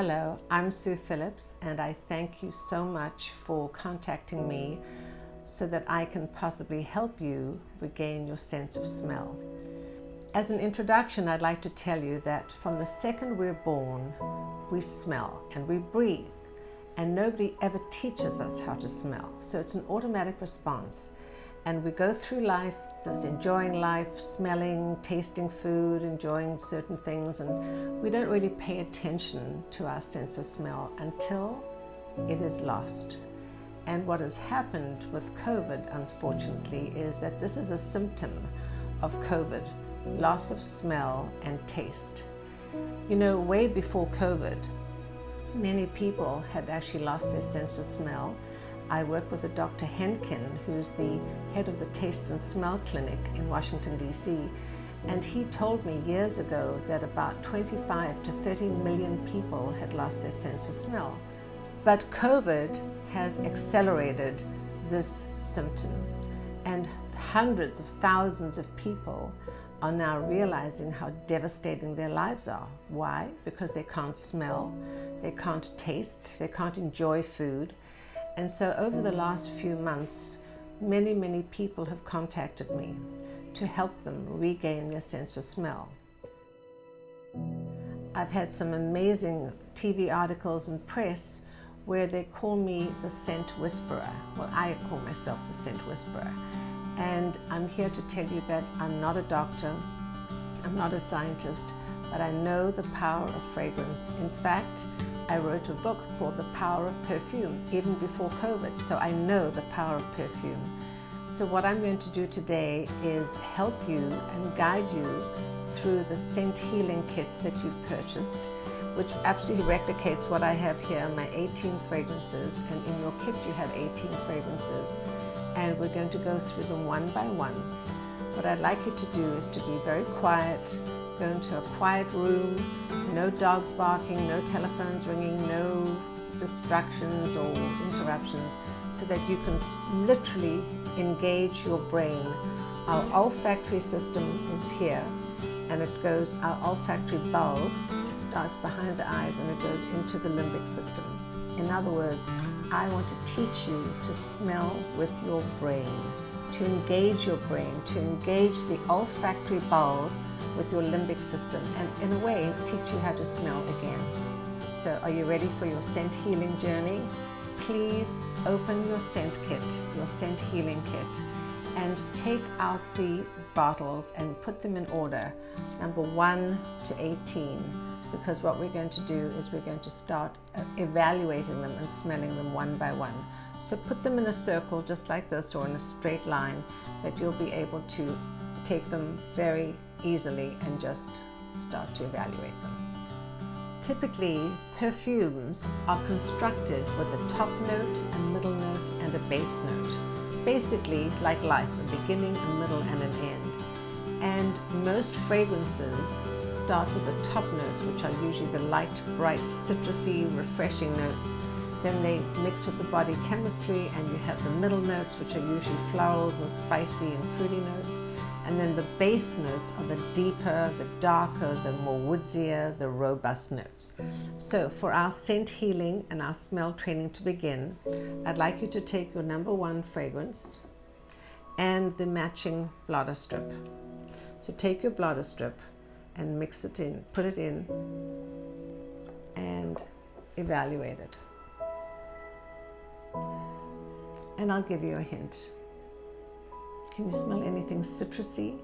Hello, I'm Sue Phillips, and I thank you so much for contacting me so that I can possibly help you regain your sense of smell. As an introduction, I'd like to tell you that from the second we're born, we smell and we breathe, and nobody ever teaches us how to smell. So it's an automatic response, and we go through life just enjoying life, smelling, tasting food, enjoying certain things, and we don't really pay attention to our sense of smell until it is lost. And what has happened with COVID, unfortunately, is that this is a symptom of COVID, loss of smell and taste. You know, way before COVID, many people had actually lost their sense of smell. I work with a Dr. Henkin, who's the head of the Taste and Smell Clinic in Washington, D.C., and he told me years ago that about 25 to 30 million people had lost their sense of smell. But COVID has accelerated this symptom, and hundreds of thousands of people are now realizing how devastating their lives are. Why? Because they can't smell, they can't taste, they can't enjoy food. And so over the last few months, many people have contacted me to help them regain their sense of smell. I've had some amazing TV articles and press where they call me the scent whisperer. Well, I call myself the scent whisperer. And I'm here to tell you that I'm not a doctor, I'm not a scientist, but I know the power of fragrance. In fact, I wrote a book called The Power of Perfume, even before COVID, so I know the power of perfume. So what I'm going to do today is help you and guide you through the scent healing kit that you've purchased, which absolutely replicates what I have here, my 18 fragrances, and in your kit you have 18 fragrances, and we're going to go through them one by one. What I'd like you to do is to be very quiet, go into a quiet room, no dogs barking, no telephones ringing, no distractions or interruptions, so that you can literally engage your brain. Our olfactory system is here, and it goes, our olfactory bulb starts behind the eyes and it goes into the limbic system. In other words, I want to teach you to smell with your brain, to engage your brain, to engage the olfactory bulb with your limbic system, and in a way teach you how to smell again. So are you ready for your scent healing journey? Please open your scent kit, your scent healing kit, and take out the bottles and put them in order, number 1 to 18, because what we're going to do is we're going to start evaluating them and smelling them one by one. So put them in a circle just like this, or in a straight line, that you'll be able to take them very easily and just start to evaluate them. Typically, perfumes are constructed with a top note, a middle note, and a base note. Basically, like life, a beginning, a middle, and an end. And most fragrances start with the top notes, which are usually the light, bright, citrusy, refreshing notes. Then they mix with the body chemistry, and you have the middle notes, which are usually florals and spicy and fruity notes. And then the base notes are the deeper, the darker, the more woodsier, the robust notes. So for our scent healing and our smell training to begin, I'd like you to take your number 1 fragrance and the matching blotter strip. So take your blotter strip and mix it in, put it in, and evaluate it. And I'll give you a hint. Can you smell anything citrusy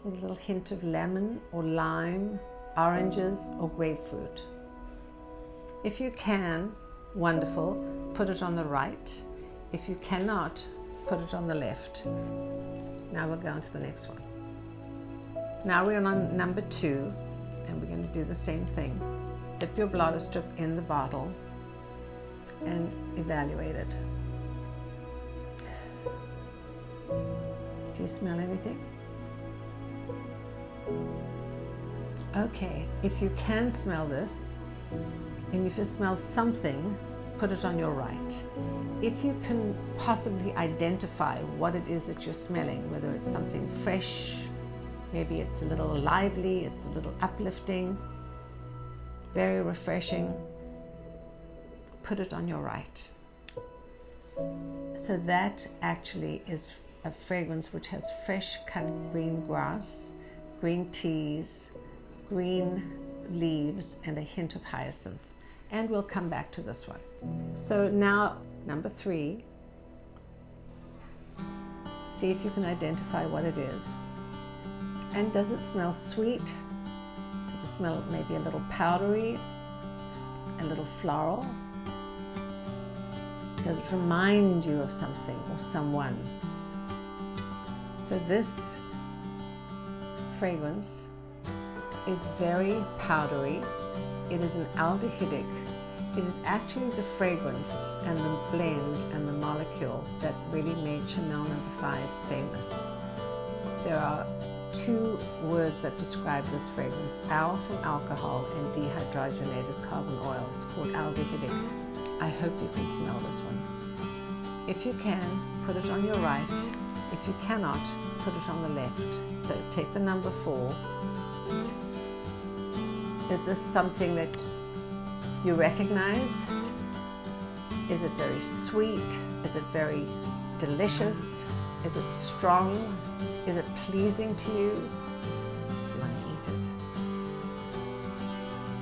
with a little hint of lemon or lime, oranges or grapefruit? If you can, wonderful, put it on the right. If you cannot, put it on the left. Now we'll go on to the next one. Now we're on number 2, and we're going to do the same thing. Dip your blotter strip in the bottle and evaluate it. Do you smell anything? Okay, if you can smell this, and if you smell something, put it on your right. If you can possibly identify what it is that you're smelling, whether it's something fresh, maybe it's a little lively, it's a little uplifting, very refreshing, put it on your right. So that actually is a fragrance which has fresh cut green grass, green teas, green leaves, and a hint of hyacinth. And we'll come back to this one. So now, number 3, see if you can identify what it is. And does it smell sweet? Does it smell maybe a little powdery, a little floral? Does it remind you of something or someone? So this fragrance is very powdery. It is an aldehydic. It is actually the fragrance and the blend and the molecule that really made Chanel No. 5 famous. There are 2 words that describe this fragrance: al from alcohol and dehydrogenated carbon oil. It's called aldehydic. I hope you can smell this one. If you can, put it on your right. If you cannot, put it on the left. So take the number 4. Is this something that you recognize? Is it very sweet? Is it very delicious? Is it strong? Is it pleasing to you? You want to eat it?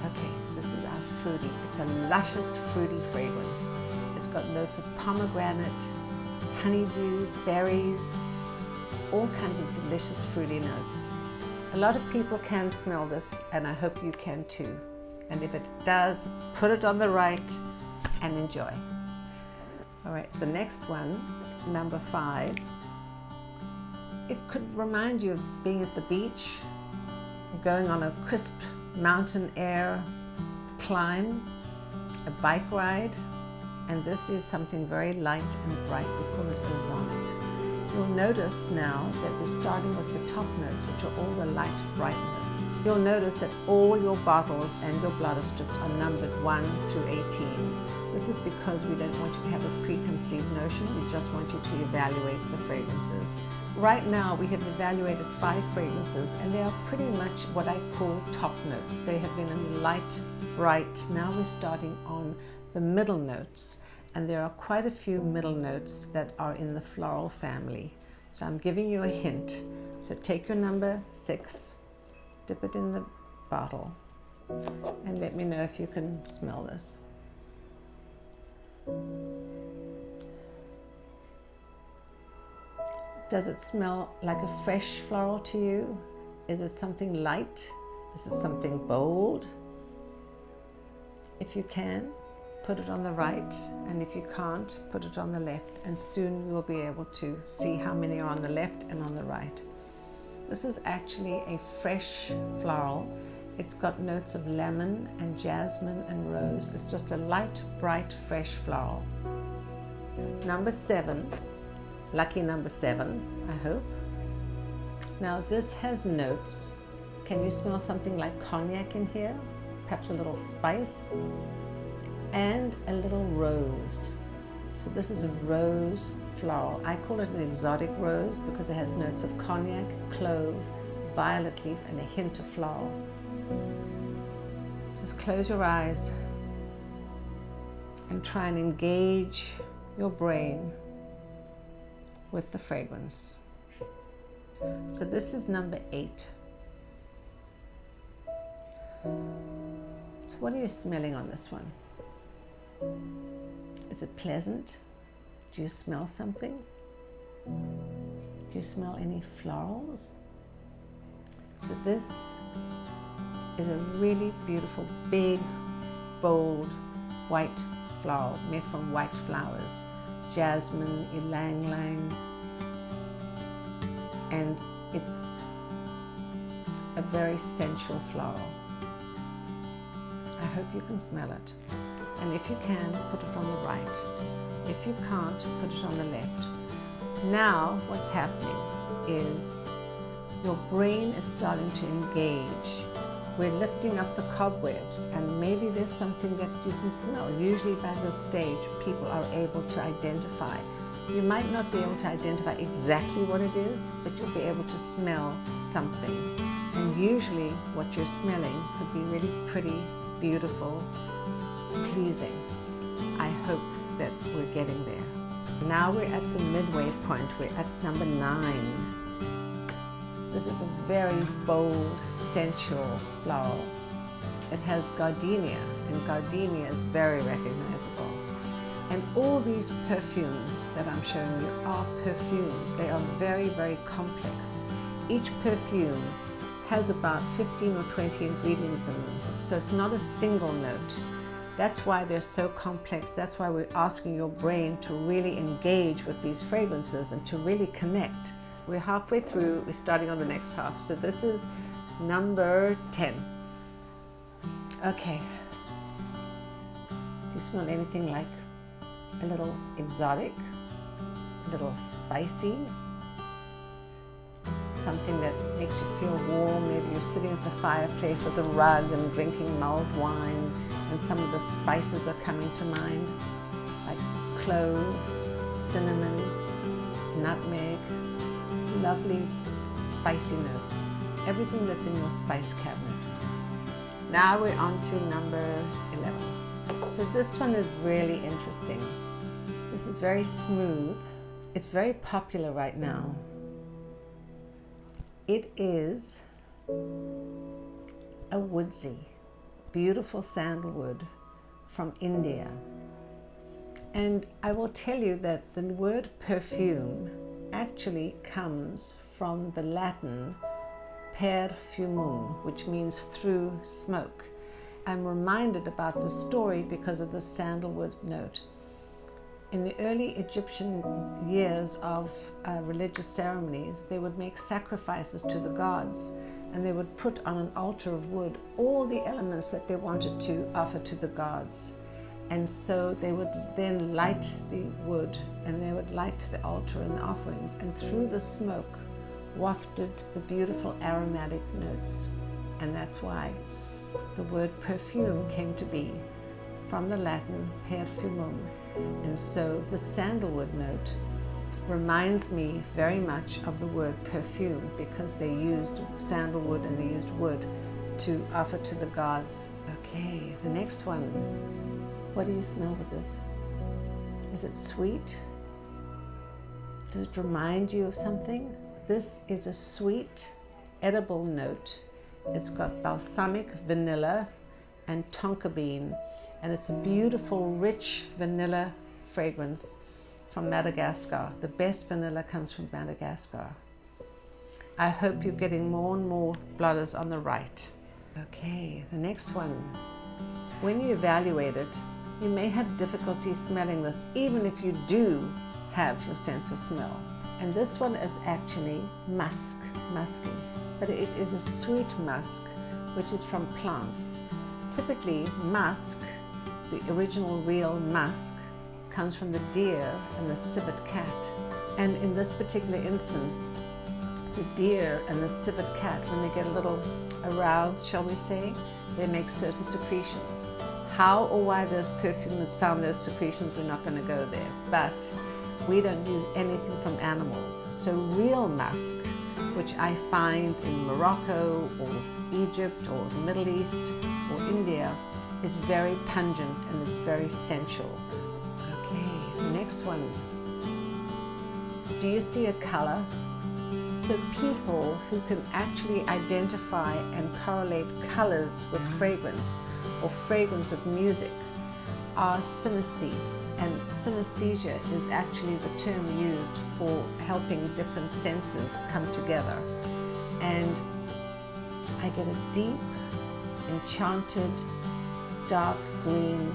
Okay, this is our fruity. It's a luscious fruity fragrance. It's got notes of pomegranate, honeydew, berries, all kinds of delicious fruity notes. A lot of people can smell this, and I hope you can too. And if it does, put it on the right and enjoy. All right, the next one, number 5. It could remind you of being at the beach, going on a crisp mountain air climb, a bike ride, and this is something very light and bright. We call it ozonic. You'll notice now that we're starting with the top notes, which are all the light, bright notes. You'll notice that all your bottles and your bladder strips are numbered 1 through 18. This is because we don't want you to have a preconceived notion. We just want you to evaluate the fragrances. Right now, we have evaluated 5 fragrances, and they are pretty much what I call top notes. They have been in the light, bright. Now we're starting on the middle notes, and there are quite a few middle notes that are in the floral family. So I'm giving you a hint. So take your number 6, dip it in the bottle, and let me know if you can smell this. Does it smell like a fresh floral to you? Is it something light? Is it something bold? If you can, put it on the right, and if you can't, put it on the left, and soon you'll be able to see how many are on the left and on the right. This is actually a fresh floral. It's got notes of lemon and jasmine and rose. It's just a light, bright, fresh floral. Number 7, lucky number 7, I hope. Now this has notes. Can you smell something like cognac in here? Perhaps a little spice and a little rose. So this is a rose floral. I call it an exotic rose because it has notes of cognac, clove, violet leaf, and a hint of floral. Just close your eyes and try and engage your brain with the fragrance. So this is number 8. So what are you smelling on this one? Is it pleasant? Do you smell something? Do you smell any florals? So this is a really beautiful, big, bold, white floral made from white flowers. Jasmine, ylang ylang, and it's a very sensual floral. I hope you can smell it. And if you can, put it on the right. If you can't, put it on the left. Now, what's happening is your brain is starting to engage. We're lifting up the cobwebs, and maybe there's something that you can smell. Usually by this stage, people are able to identify. You might not be able to identify exactly what it is, but you'll be able to smell something. And usually what you're smelling could be really pretty, beautiful, pleasing. I hope that we're getting there. Now we're at the midway point. We're at number 9. This is a very bold, sensual floral. It has gardenia, and gardenia is very recognizable. And all these perfumes that I'm showing you are perfumes. They are very, very complex. Each perfume has about 15 or 20 ingredients in them. So it's not a single note. That's why they're so complex. That's why we're asking your brain to really engage with these fragrances and to really connect. We're halfway through. We're starting on the next half. So this is number 10. Okay. Do you smell anything like a little exotic, a little spicy, something that makes you feel warm? Maybe you're sitting at the fireplace with a rug and drinking mulled wine, and some of the spices are coming to mind, like clove, cinnamon, nutmeg, lovely spicy notes, everything that's in your spice cabinet. Now we're on to number 11. So this one is really interesting. This is very smooth. It's very popular right now. It is a woodsy, beautiful sandalwood from India. And I will tell you that the word perfume actually comes from the Latin per fumum, which means through smoke. I'm reminded about the story because of the sandalwood note. In the early Egyptian years of religious ceremonies, they would make sacrifices to the gods, and they would put on an altar of wood all the elements that they wanted to offer to the gods. And so they would then light the wood, and they would light the altar and the offerings, and through the smoke wafted the beautiful aromatic notes. And that's why the word perfume came to be, from the Latin per fumum. And so the sandalwood note reminds me very much of the word perfume, because they used sandalwood and they used wood to offer to the gods. Okay, the next one. What do you smell with this? Is it sweet? Does it remind you of something? This is a sweet, edible note. It's got balsamic vanilla and tonka bean, and it's a beautiful, rich vanilla fragrance from Madagascar. The best vanilla comes from Madagascar. I hope you're getting more and more blotters on the right. Okay, the next one. When you evaluate it, you may have difficulty smelling this, even if you do have your sense of smell. And this one is actually musky, but it is a sweet musk, which is from plants. Typically, musk, the original real musk, comes from the deer and the civet cat. And in this particular instance, the deer and the civet cat, when they get a little aroused, shall we say, they make certain secretions. How or why those perfumers found those secretions, we're not going to go there. But we don't use anything from animals. So real musk, which I find in Morocco or Egypt or the Middle East or India, is very pungent and it's very sensual. Okay, the next one. Do you see a color? So people who can actually identify and correlate colors with fragrance or fragrance with music are synesthetes, and synesthesia is actually the term used for helping different senses come together. And I get a deep, enchanted, dark green,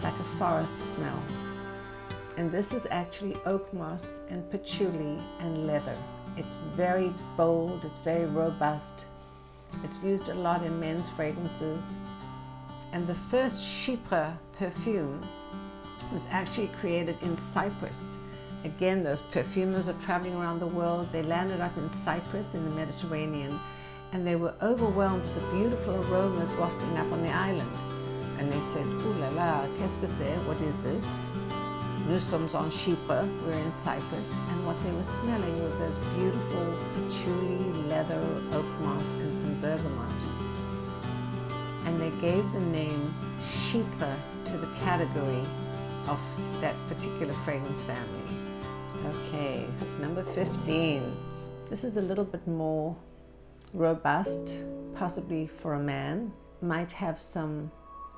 like a forest smell. And this is actually oak moss and patchouli and leather. It's very bold, it's very robust. It's used a lot in men's fragrances. And the first Chypre perfume was actually created in Cyprus. Again, those perfumers are traveling around the world. They landed up in Cyprus in the Mediterranean, and they were overwhelmed with the beautiful aromas wafting up on the island. And they said, "Ooh la la, qu'est-ce que c'est? What is this? Nous sommes en Chypre, we're in Cyprus." And what they were smelling were those beautiful patchouli, leather, oak moss, and some bergamot. And they gave the name Chypre into the category of that particular fragrance family. Okay, number 15. This is a little bit more robust, possibly for a man. Might have some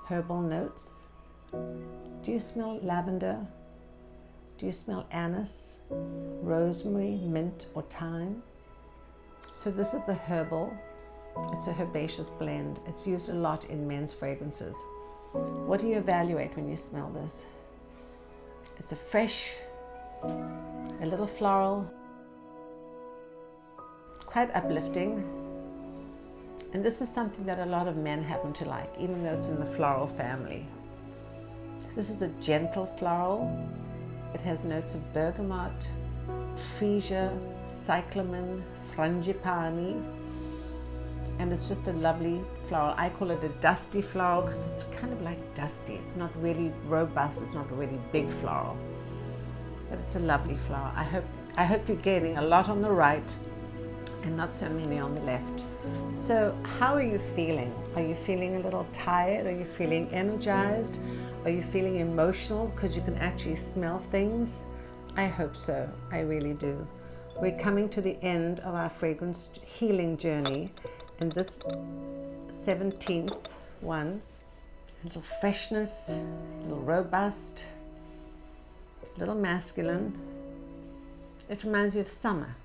herbal notes. Do you smell lavender? Do you smell anise, rosemary, mint, or thyme? So this is the herbal. It's a herbaceous blend. It's used a lot in men's fragrances. What do you evaluate when you smell this? It's a fresh, a little floral, quite uplifting. And this is something that a lot of men happen to like, even though it's in the floral family. This is a gentle floral. It has notes of bergamot, freesia, cyclamen, frangipani, and it's just a lovely floral. I call it a dusty floral because it's kind of like dusty. It's not really robust, it's not a really big floral, but it's a lovely flower. I hope you're getting a lot on the right and not so many on the left. So how are you feeling? Are you feeling a little tired? Are you feeling energized? Are you feeling emotional because you can actually smell things? I hope so. I really do. We're coming to the end of our fragrance healing journey, and this 17th one, a little freshness, a little robust, a little masculine. It reminds you of summer.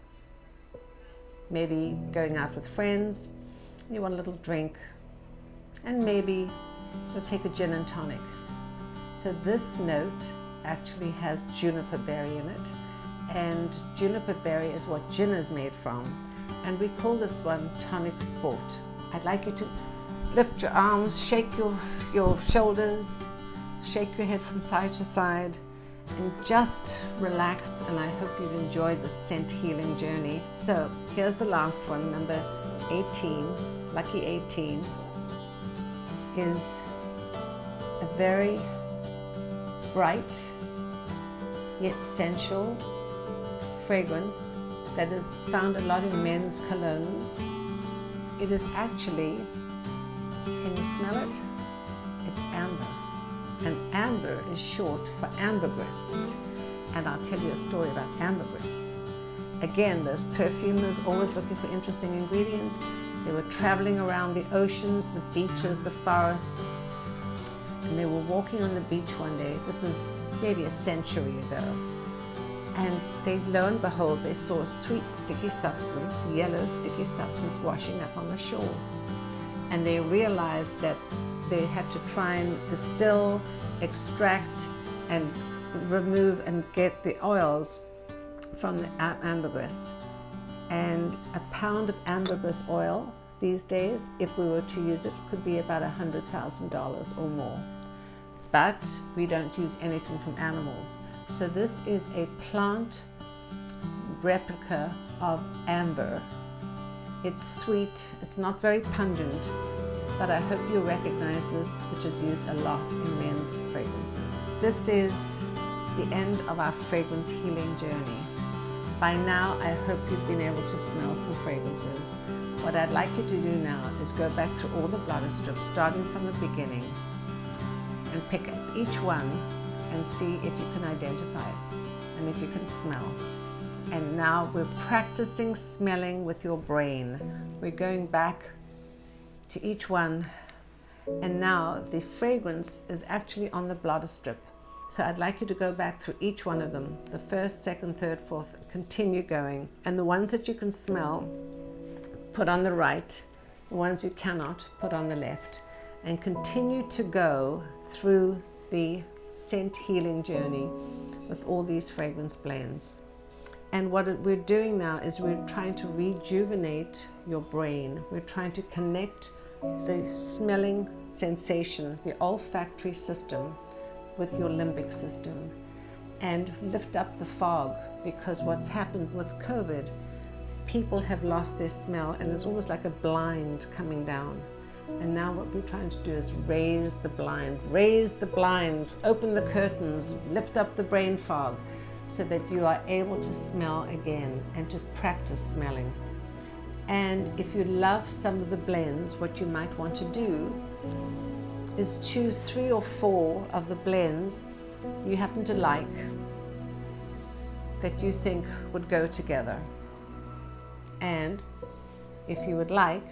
Maybe going out with friends, you want a little drink, and maybe you'll take a gin and tonic. So this note actually has juniper berry in it, and juniper berry is what gin is made from, and we call this one tonic sport. I'd like you to lift your arms, shake your shoulders, shake your head from side to side, and just relax, and I hope you've enjoyed the scent healing journey. So here's the last one, number 18, lucky 18, is a very bright yet sensual fragrance that is found a lot in men's colognes. It is actually, can you smell it? It's amber. And amber is short for ambergris. And I'll tell you a story about ambergris. Again, those perfumers always looking for interesting ingredients. They were traveling around the oceans, the beaches, the forests, and they were walking on the beach one day. This is maybe a century ago. And they, lo and behold, they saw a sweet sticky substance, yellow sticky substance washing up on the shore. And they realized that they had to try and distill, extract, and remove and get the oils from the ambergris. And a pound of ambergris oil these days, if we were to use it, could be about $100,000 or more. But we don't use anything from animals. So this is a plant replica of amber. It's sweet, it's not very pungent, but I hope you recognize this, which is used a lot in men's fragrances. This is the end of our fragrance healing journey. By now, I hope you've been able to smell some fragrances. What I'd like you to do now is go back through all the blotter strips, starting from the beginning, and pick up each one and see if you can identify it and if you can smell. And now we're practicing smelling with your brain. We're going back to each one, and now the fragrance is actually on the blotter strip. So I'd like you to go back through each one of them, the first, second, third, fourth, continue going. And the ones that you can smell, put on the right. The ones you cannot, put on the left. And continue to go through the scent healing journey with all these fragrance blends. And what we're doing now is we're trying to rejuvenate your brain. We're trying to connect the smelling sensation, the olfactory system, with your limbic system, and lift up the fog, because what's happened with COVID, people have lost their smell, and it's almost like a blind coming down. And now what we're trying to do is raise the blind, open the curtains, lift up the brain fog, so that you are able to smell again and to practice smelling. And if you love some of the blends, what you might want to do is choose 3 or 4 of the blends you happen to like that you think would go together. And if you would like,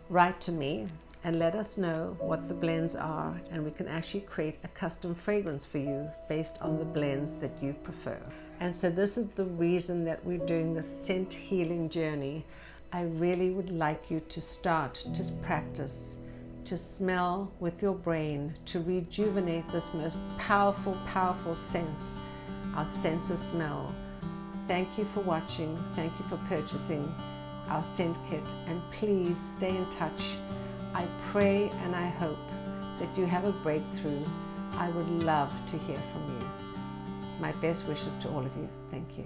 write to me and let us know what the blends are, and we can actually create a custom fragrance for you based on the blends that you prefer. And so this is the reason that we're doing the scent healing journey. I really would like you to start to practice, to smell with your brain, to rejuvenate this most powerful, powerful sense, our sense of smell. Thank you for watching. Thank you for purchasing our scent kit, and please stay in touch. I pray and I hope that you have a breakthrough. I would love to hear from you. My best wishes to all of you. Thank you.